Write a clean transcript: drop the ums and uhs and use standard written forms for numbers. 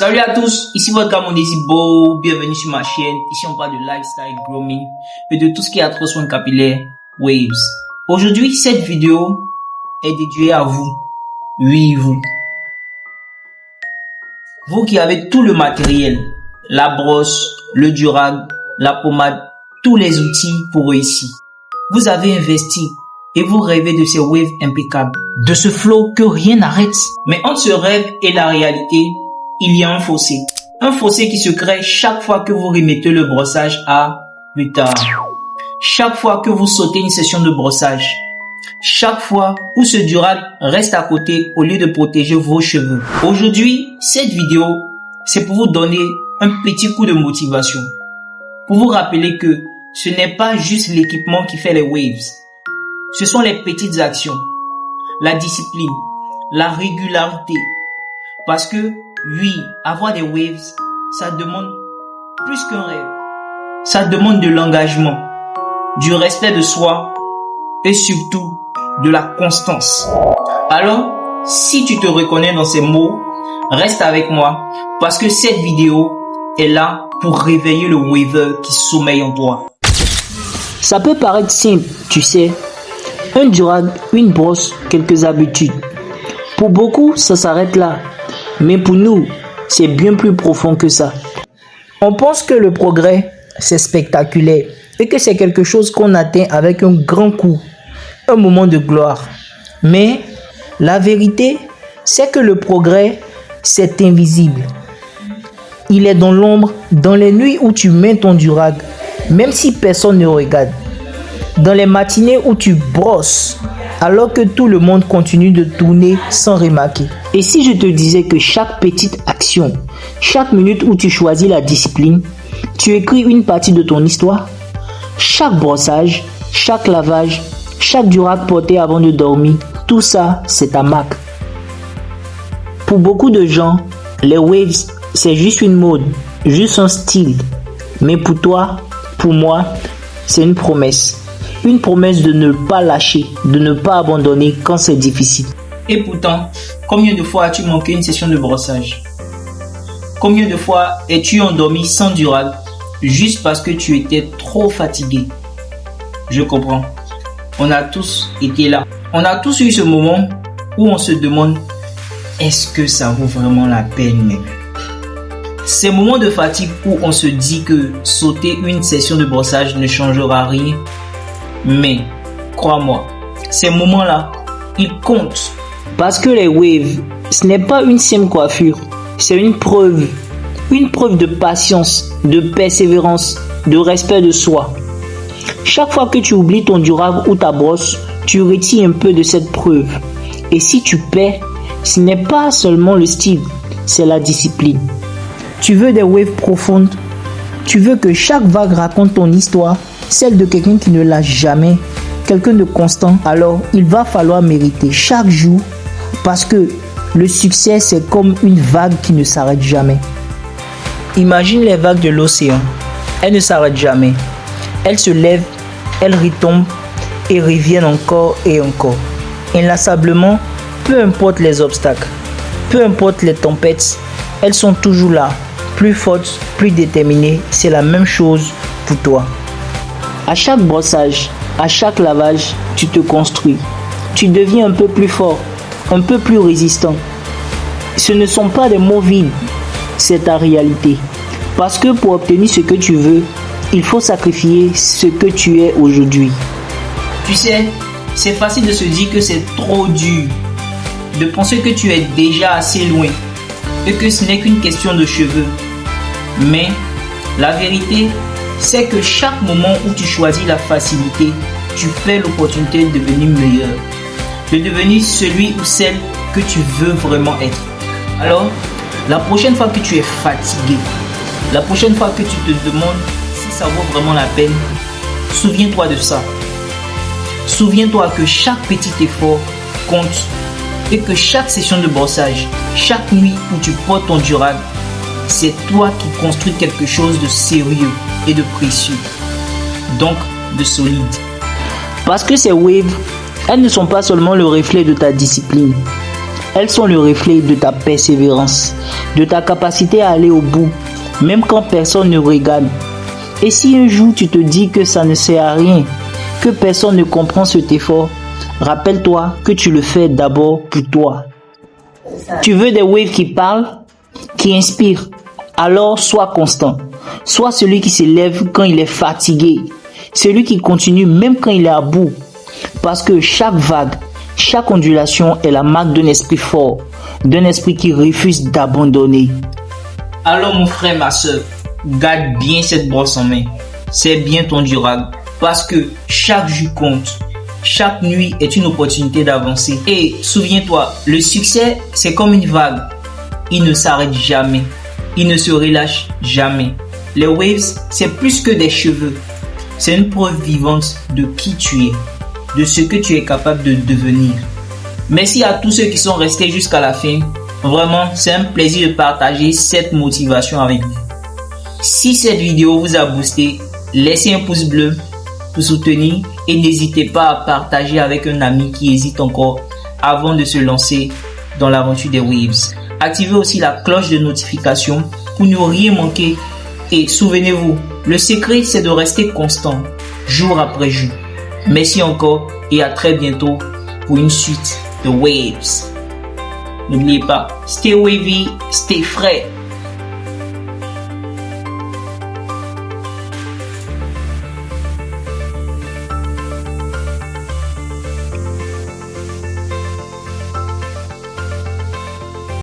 Salut à tous, ici votre gars Monesibo, bienvenue sur ma chaîne. Ici on parle de lifestyle, grooming et de tout ce qui est trop soins capillaires, waves. Aujourd'hui, cette vidéo est dédiée à vous. Oui, vous. Vous qui avez tout le matériel, la brosse, le durag, la pommade, tous les outils pour réussir. Vous avez investi et vous rêvez de ces waves impeccables, de ce flow que rien n'arrête. Mais entre ce rêve et la réalité, il y a un fossé. Un fossé qui se crée chaque fois que vous remettez le brossage à plus tard. Chaque fois que vous sautez une session de brossage. Chaque fois où ce durag reste à côté au lieu de protéger vos cheveux. Aujourd'hui, cette vidéo, c'est pour vous donner un petit coup de motivation. Pour vous rappeler que ce n'est pas juste l'équipement qui fait les waves. Ce sont les petites actions, la discipline, la régularité. Parce que, oui, avoir des waves, ça demande plus qu'un rêve. Ça demande de l'engagement, du respect de soi et surtout de la constance. Alors, si tu te reconnais dans ces mots, reste avec moi parce que cette vidéo est là pour réveiller le waver qui sommeille en toi. Ça peut paraître simple, tu sais. Un durag, une brosse, quelques habitudes. Pour beaucoup, ça s'arrête là. Mais pour nous, c'est bien plus profond que ça. On pense que le progrès, c'est spectaculaire et que c'est quelque chose qu'on atteint avec un grand coup, un moment de gloire. Mais la vérité, c'est que le progrès, c'est invisible. Il est dans l'ombre, dans les nuits où tu mets ton durag, même si personne ne regarde. Dans les matinées où tu brosses, alors que tout le monde continue de tourner sans remarquer. Et si je te disais que chaque petite action, chaque minute où tu choisis la discipline, tu écris une partie de ton histoire? Chaque brossage, chaque lavage, chaque durag porté avant de dormir, tout ça, c'est ta marque. Pour beaucoup de gens, les waves, c'est juste une mode, juste un style. Mais pour toi, pour moi, c'est une promesse. Une promesse de ne pas lâcher, de ne pas abandonner quand c'est difficile. Et pourtant, combien de fois as-tu manqué une session de brossage? Combien de fois es-tu endormi sans durag juste parce que tu étais trop fatigué? Je comprends. On a tous été là. On a tous eu ce moment où on se demande est-ce que ça vaut vraiment la peine, mec? Ces moments de fatigue où on se dit que sauter une session de brossage ne changera rien. Mais, crois-moi, ces moments-là, ils comptent. Parce que les waves, ce n'est pas une simple coiffure, c'est une preuve de patience, de persévérance, de respect de soi. Chaque fois que tu oublies ton durag ou ta brosse, tu retires un peu de cette preuve. Et si tu perds, ce n'est pas seulement le style, c'est la discipline. Tu veux des waves profondes, tu veux que chaque vague raconte ton histoire, celle de quelqu'un qui ne lâche jamais, quelqu'un de constant, alors il va falloir mériter chaque jour parce que le succès c'est comme une vague qui ne s'arrête jamais. Imagine les vagues de l'océan, elles ne s'arrêtent jamais, elles se lèvent, elles retombent et reviennent encore et encore. Inlassablement, peu importe les obstacles, peu importe les tempêtes, elles sont toujours là, plus fortes, plus déterminées, c'est la même chose pour toi. À chaque brossage, à chaque lavage, tu te construis. Tu deviens un peu plus fort, un peu plus résistant. Ce ne sont pas des mots vides, c'est ta réalité. Parce que pour obtenir ce que tu veux, il faut sacrifier ce que tu es aujourd'hui. Tu sais, c'est facile de se dire que c'est trop dur, de penser que tu es déjà assez loin et que ce n'est qu'une question de cheveux. Mais la vérité, c'est que chaque moment où tu choisis la facilité, tu perds l'opportunité de devenir meilleur, de devenir celui ou celle que tu veux vraiment être. Alors, la prochaine fois que tu es fatigué, la prochaine fois que tu te demandes si ça vaut vraiment la peine, souviens-toi de ça. Souviens-toi que chaque petit effort compte et que chaque session de brossage, chaque nuit où tu portes ton durag, c'est toi qui construis quelque chose de sérieux et de précieux, donc de solide. Parce que ces waves, elles ne sont pas seulement le reflet de ta discipline, Elles sont le reflet de ta persévérance, de ta capacité à aller au bout, même quand personne ne regarde. Et si un jour tu te dis que ça ne sert à rien, que personne ne comprend cet effort, rappelle-toi que tu le fais d'abord pour toi. Tu veux des waves qui parlent, qui inspirent, alors sois constant. Sois celui qui se lève quand il est fatigué, celui qui continue même quand il est à bout. Parce que chaque vague, chaque ondulation est la marque d'un esprit fort, d'un esprit qui refuse d'abandonner. Alors mon frère, ma soeur, garde bien cette brosse en main. C'est bien ton durag. Parce que chaque jour compte. Chaque nuit est une opportunité d'avancer. Et souviens-toi, le succès, c'est comme une vague. Il ne s'arrête jamais. Il ne se relâche jamais. Les waves, c'est plus que des cheveux. C'est une preuve vivante de qui tu es, de ce que tu es capable de devenir. Merci à tous ceux qui sont restés jusqu'à la fin. Vraiment, c'est un plaisir de partager cette motivation avec vous. Si cette vidéo vous a boosté, laissez un pouce bleu pour soutenir et n'hésitez pas à partager avec un ami qui hésite encore avant de se lancer dans l'aventure des waves. Activez aussi la cloche de notification pour ne rien manquer. Et souvenez-vous, le secret c'est de rester constant, jour après jour. Merci encore et à très bientôt pour une suite de waves. N'oubliez pas, stay wavy, stay frais.